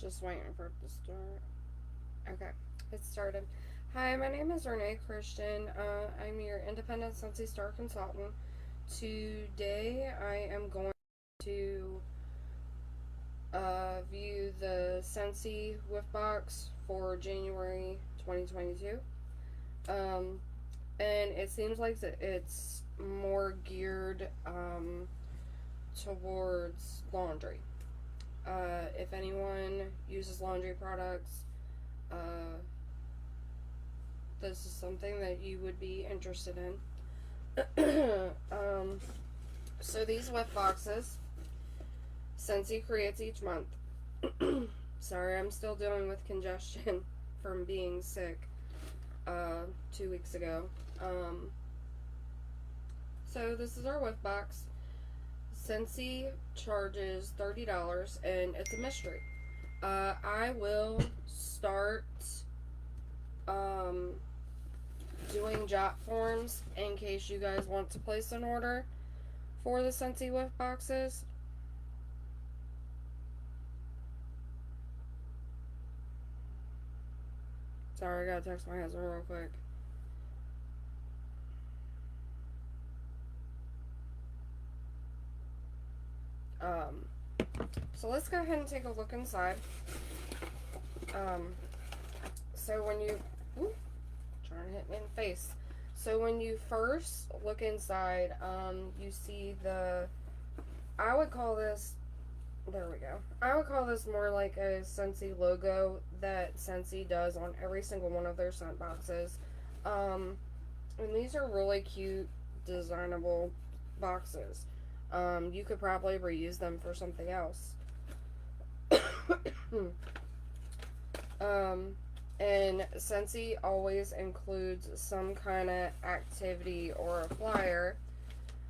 Just waiting for it to start. Okay, it started. Hi, my name is Renee Christian. I'm your independent Scentsy Star consultant. Today I am going to view the Scentsy Whiff box for January 2022. Um, and it seems like it's more geared towards laundry. If anyone uses laundry products, uh, this is something that you would be interested in. So these whiff boxes, Scentsy creates each month. Sorry, I'm still dealing with congestion from being sick 2 weeks ago. So this is our whiff box. Scentsy charges $30 and it's a mystery. I will start doing jot forms in case you guys want to place an order for the Scentsy whiff boxes. Sorry, I gotta text my husband real quick. So let's go ahead and take a look inside. So when you, trying to hit me in the face. So when you first look inside, you see I would call this, there we go. I would call this more like a Scentsy logo that Scentsy does on every single one of their scent boxes. And these are really cute, designable boxes. You could probably reuse them for something else. And Scentsy always includes some kind of activity or a flyer.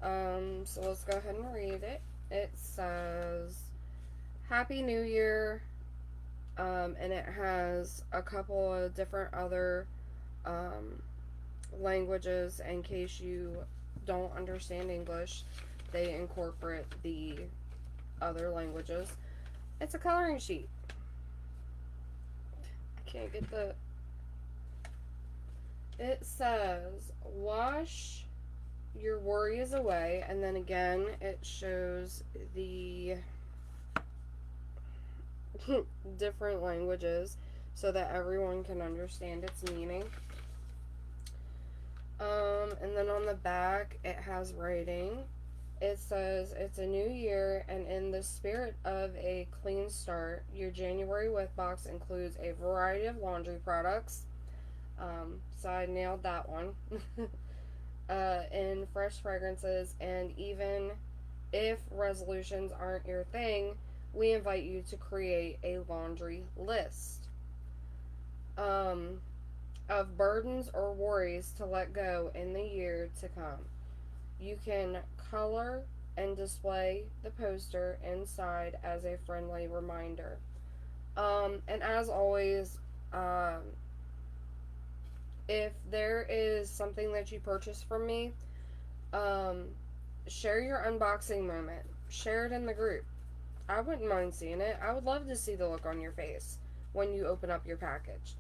So let's go ahead and read it. It says, Happy New Year, and it has a couple of different other languages in case you don't understand English. They incorporate the other languages. It's a coloring sheet. I can't get the... It says, wash your worries away, and then again it shows the different languages so that everyone can understand its meaning. And then on the back it has writing. It says, it's a new year, and in the spirit of a clean start, your January Whiff box includes a variety of laundry products. So I nailed that one. And fresh fragrances, and even if resolutions aren't your thing, we invite you to create a laundry list of burdens or worries to let go in the year to come. You can color and display the poster inside as a friendly reminder. And as always, if there is something that you purchase from me, share your unboxing moment. Share it in the group. I wouldn't mind seeing it. I would love to see the look on your face when you open up your package.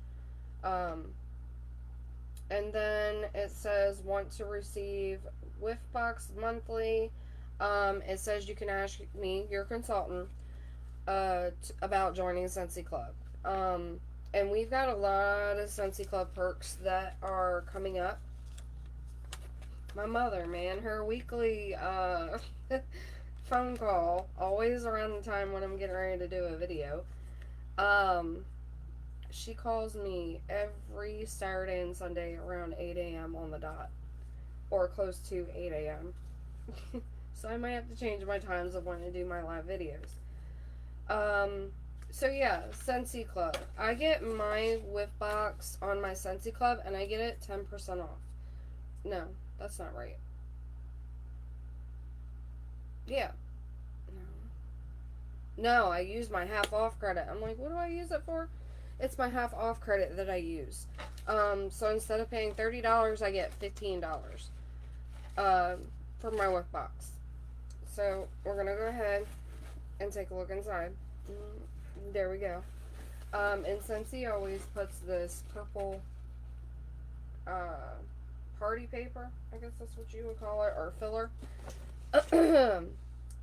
And then it says, want to receive Whiff Box monthly. It says you can ask me, your consultant, about joining Scentsy Club. And we've got a lot of Scentsy Club perks that are coming up. My mother, man, her weekly phone call, always around the time when I'm getting ready to do a video. She calls me every Saturday and Sunday around 8 a.m. on the dot, or close to 8 a.m. So I might have to change my times of when I do my live videos. So yeah, Scentsy Club. I get my whiff box on my Scentsy Club, and I get it 10% off. No, that's not right. Yeah. No, I use my half off credit. I'm like, what do I use it for? It's my half off credit that I use. So instead of paying $30, I get $15 for my whiff box. So we're gonna go ahead and take a look inside. There we go. And Scentsy always puts this purple party paper, I guess that's what you would call it, or filler.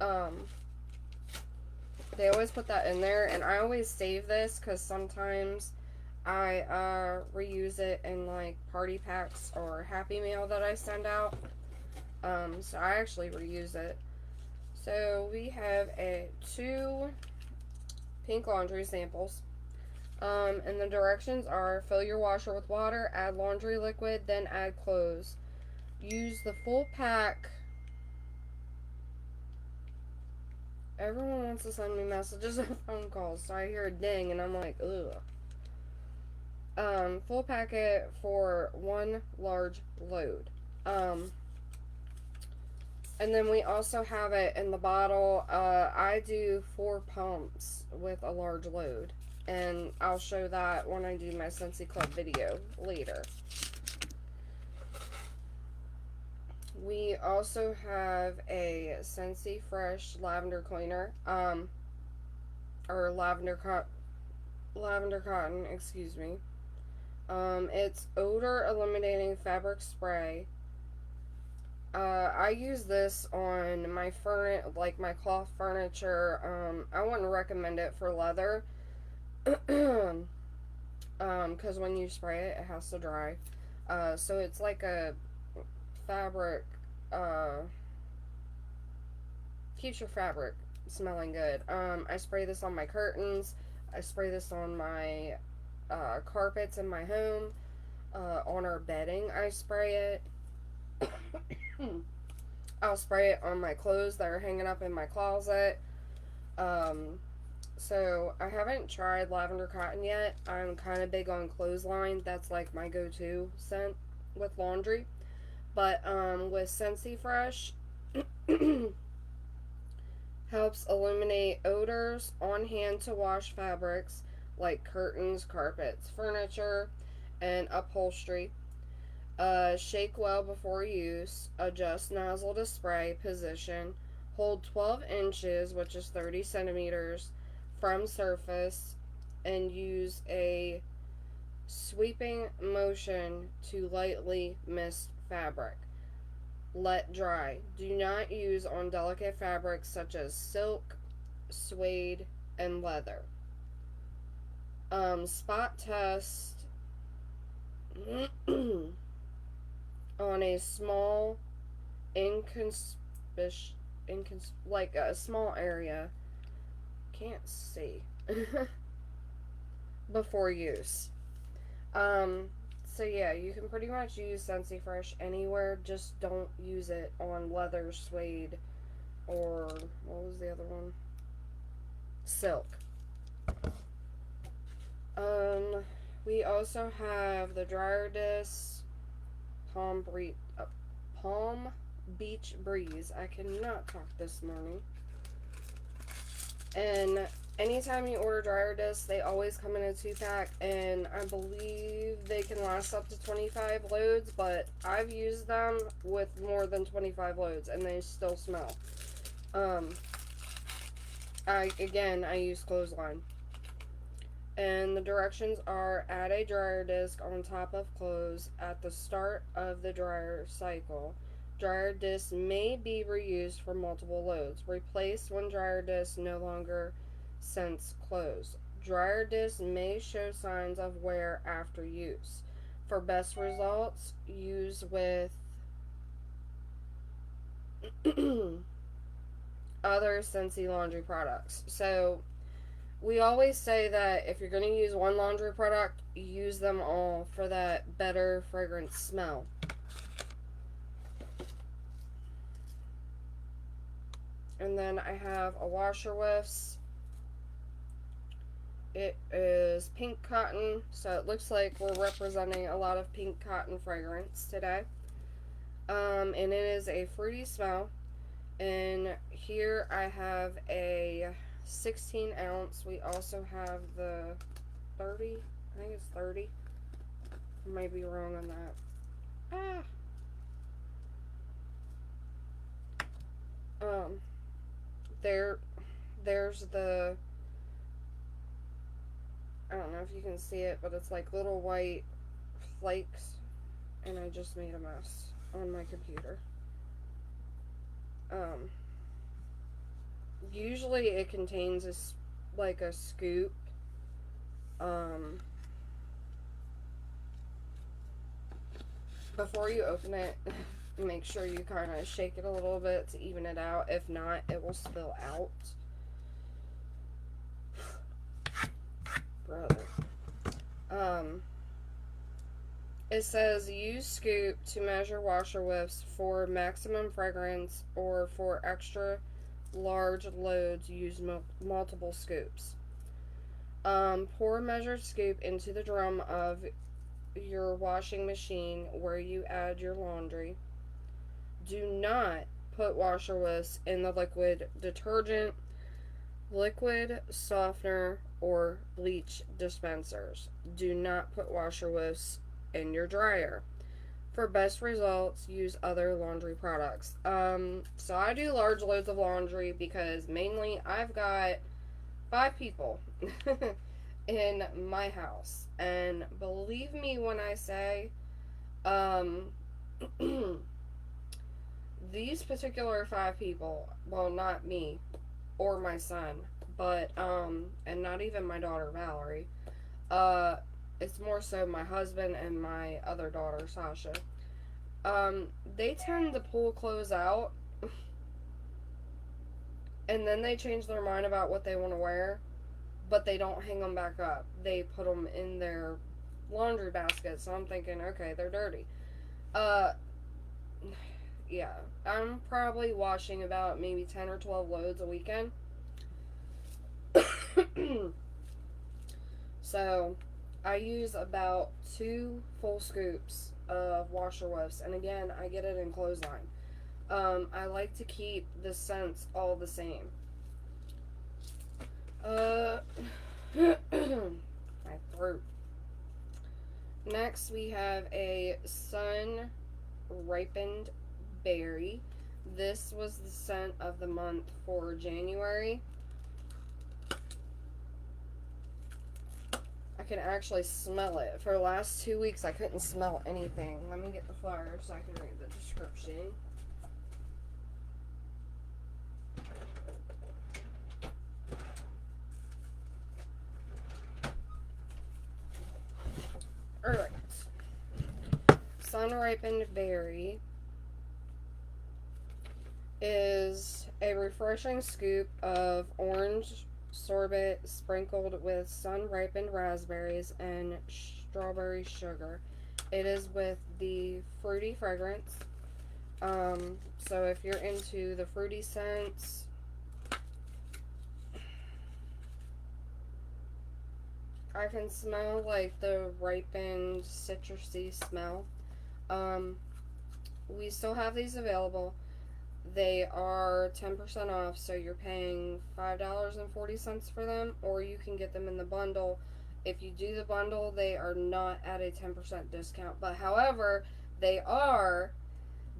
um, they always put that in there, and I always save this because sometimes I reuse it in like party packs or Happy Meal that I send out. So I actually reuse it. So we have two pink laundry samples. And the directions are: fill your washer with water, add laundry liquid, then add clothes. Use the full pack. Everyone wants to send me messages and phone calls, so I hear a ding and I'm like, ugh. Full packet for one large load. And then we also have it in the bottle. I do 4 pumps with a large load. And I'll show that when I do my Scentsy Club video later. We also have a Scentsy Fresh Lavender Cleaner. Or Lavender Cotton, excuse me. It's odor eliminating fabric spray. I use this on my my cloth furniture. I wouldn't recommend it for leather. Because when you spray it, it has to dry. So it's like a fabric, keeps your fabric smelling good. I spray this on my curtains. I spray this on my carpets in my home. On our bedding, I spray it. I'll spray it on my clothes that are hanging up in my closet. So I haven't tried Lavender Cotton yet. I'm kind of big on Clothesline. That's like my go-to scent with laundry. But with Scentsy Fresh, helps eliminate odors on hand to wash fabrics like curtains, carpets, furniture, and upholstery. Shake well before use. Adjust nozzle to spray position. Hold 12 inches, which is 30 centimeters, from surface, and use a sweeping motion to lightly mist fabric. Let dry. Do not use on delicate fabrics such as silk, suede, and leather. Spot test on a small like a small area, can't see, before use. So yeah, you can pretty much use Scentsy Fresh anywhere, just don't use it on leather, suede, or what was the other one? Silk. We also have the dryer disc Palm Beach Breeze. I cannot talk this morning. And anytime you order dryer discs, they always come in a 2-pack, and I believe they can last up to 25 loads, but I've used them with more than 25 loads, and they still smell. I use Clothesline. And the directions are: add a dryer disc on top of clothes at the start of the dryer cycle. Dryer discs may be reused for multiple loads. Replace when dryer disc no longer scents clothes. Dryer discs may show signs of wear after use. For best results, use with other Scentsy laundry products. So we always say that if you're going to use one laundry product, use them all for that better fragrance smell. And then I have a washer Whiffs. It is pink cotton, so it looks like we're representing a lot of pink cotton fragrance today. And it is a fruity smell. And here I have a 16 ounce. We also have the 30. I think it's 30. I might be wrong on that. There's the I don't know if you can see it, but it's like little white flakes. And I just made a mess on my computer. Usually it contains like a scoop. Before you open it, make sure you kind of shake it a little bit to even it out. If not, it will spill out. Brother. It says use scoop to measure washer whiffs for maximum fragrance, or for extra large loads use multiple scoops. Pour measured scoop into the drum of your washing machine where you add your laundry. Do not put washer whiffs in the liquid detergent, liquid softener, or bleach dispensers. Do not put washer whiffs in your dryer. For best results, use other laundry products. So I do large loads of laundry because mainly I've got 5 people in my house. And believe me when I say, these particular 5 people, well, not me or my son, but, and not even my daughter Valerie, it's more so my husband and my other daughter, Sasha. They tend to pull clothes out and then they change their mind about what they want to wear, but they don't hang them back up. They put them in their laundry basket. So I'm thinking, okay, they're dirty. Yeah, I'm probably washing about maybe 10 or 12 loads a weekend. So I use about 2 full scoops of washer whiffs, and again, I get it in clothesline. I like to keep the scents all the same. My throat. Next, we have a Sun Ripened Berry. This was the scent of the month for January. I can actually smell it. For the last 2 weeks, I couldn't smell anything. Let me get the flyer so I can read the description. Alright. Sun Ripened Berry is a refreshing scoop of orange sorbet sprinkled with sun-ripened raspberries and strawberry sugar. It is with the fruity fragrance. So if you're into the fruity scents, I can smell like the ripened citrusy smell. We still have these available. They are 10% off, so you're paying $5.40 for them, or you can get them in the bundle. If you do the bundle, they are not at a 10% discount, but however, they are,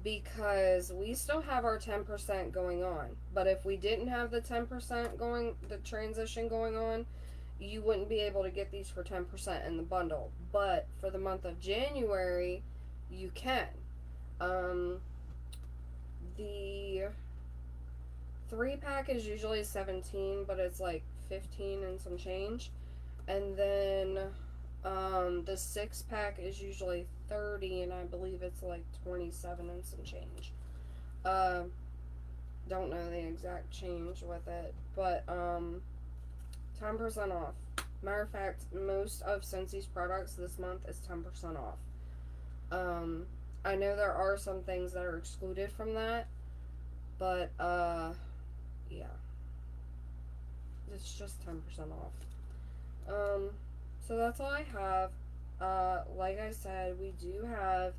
because we still have our 10% going on. But if we didn't have the 10% going, the transition going on, you wouldn't be able to get these for 10% in the bundle. But for the month of January, you can. The 3-pack is usually $17, but it's like $15 and some change. And then the 6-pack is usually $30, and I believe it's like $27 and some change. Don't know the exact change with it, but 10% off. Matter of fact, most of Scentsy's products this month is 10% off. I know there are some things that are excluded from that, but, yeah. It's just 10% off. So that's all I have. Like I said, we do have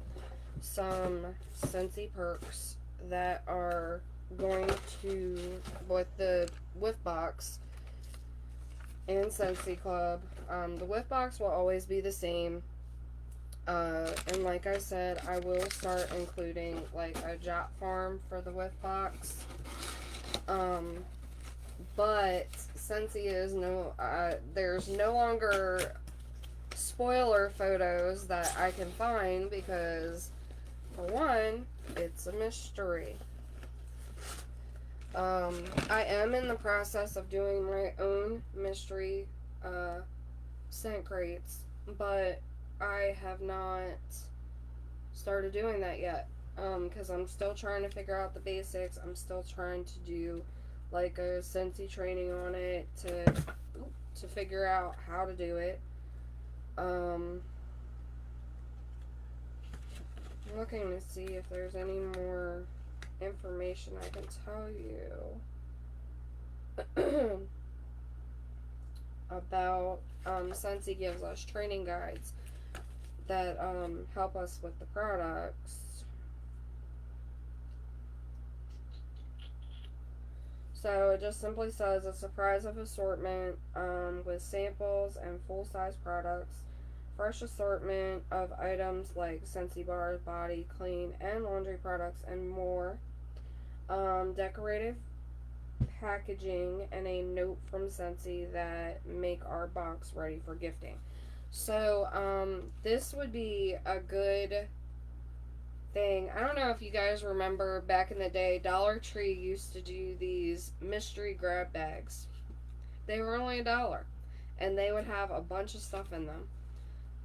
some Scentsy perks that are going to, with the Whiff box and Scentsy Club. The Whiff box will always be the same. And like I said, I will start including like a Jot Farm for the Whiff box. But Scentsy is there's no longer spoiler photos that I can find because, for one, it's a mystery. I am in the process of doing my own mystery scent crates, but I have not started doing that yet. Because I'm still trying to figure out the basics. I'm still trying to do like a Scentsy training on it to figure out how to do it. I'm looking to see if there's any more information I can tell you about Scentsy gives us training guides that help us with the products. So it just simply says a surprise of assortment with samples and full-size products, fresh assortment of items like Scentsy bars, body, clean, and laundry products, and more. Decorative packaging and a note from Scentsy that make our box ready for gifting. So this would be a good thing. I don't know if you guys remember back in the day, Dollar Tree used to do these mystery grab bags. They were only $1, and they would have a bunch of stuff in them.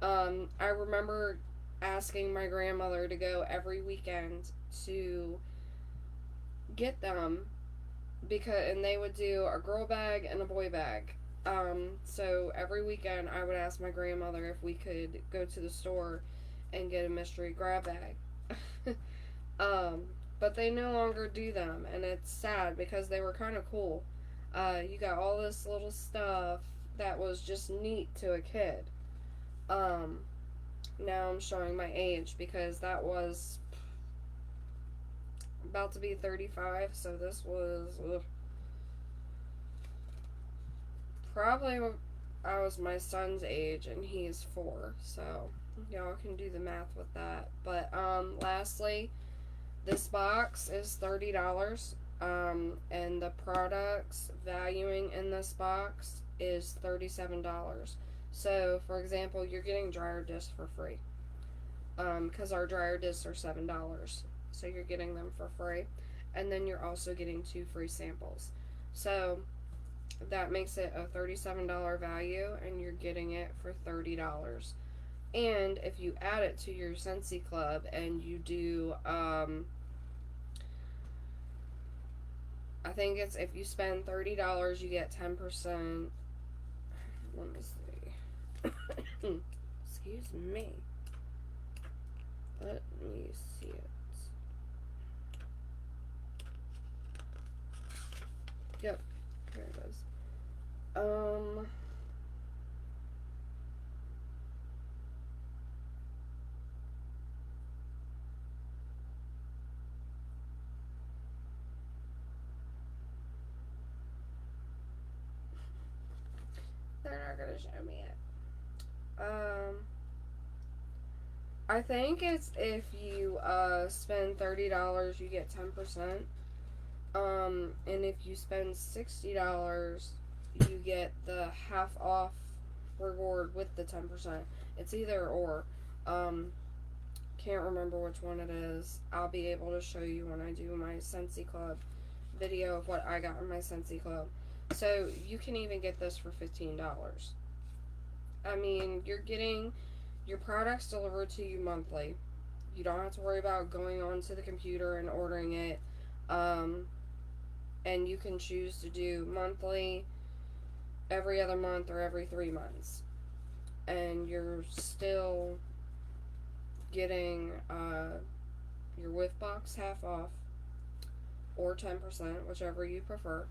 I remember asking my grandmother to go every weekend to get them and they would do a girl bag and a boy bag. So every weekend I would ask my grandmother if we could go to the store and get a mystery grab bag. But they no longer do them, and it's sad because they were kind of cool. You got all this little stuff that was just neat to a kid. Now I'm showing my age because that was about to be 35, so this was probably I was my son's age and he's 4, so y'all can do the math with that. But lastly, this box is $30, and the products valuing in this box is $37. So for example, you're getting dryer discs for free, because our dryer discs are $7. So you're getting them for free, and then you're also getting 2 free samples. So that makes it a $37 value, and you're getting it for $30. And if you add it to your Scentsy Club and you do, I think it's if you spend $30, you get 10%. Let me see. Excuse me. Let me see it. Yep, here it is. They're not gonna show me it. I think it's if you spend $30, you get 10%. And if you spend $60, you get the half off reward with the 10%. It's either or. Can't remember which one it is. I'll be able to show you when I do my Scentsy Club video of what I got in my Scentsy Club. So you can even get this for $15. I mean, you're getting your products delivered to you monthly. You don't have to worry about going onto the computer and ordering it. And you can choose to do monthly, every other month, or every 3 months. And you're still getting your Whiff box half off, or 10%, whichever you prefer.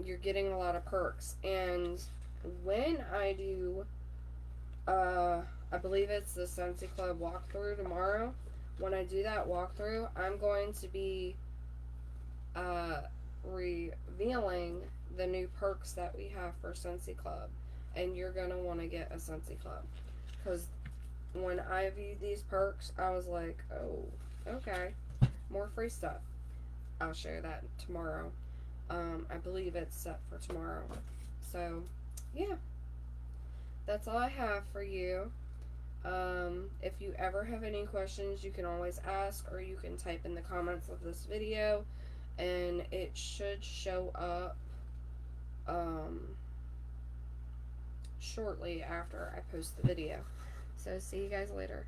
You're getting a lot of perks. And when I do, I believe it's the Scentsy Club walkthrough tomorrow. When I do that walkthrough, I'm going to be revealing the new perks that we have for Scentsy Club, and you're going to want to get a Scentsy Club, because when I viewed these perks, I was like, oh, okay, more free stuff. I'll share that tomorrow. I believe it's set for tomorrow. So, yeah, that's all I have for you. If you ever have any questions, you can always ask, or you can type in the comments of this video, and it should show up shortly after I post the video. So see you guys later.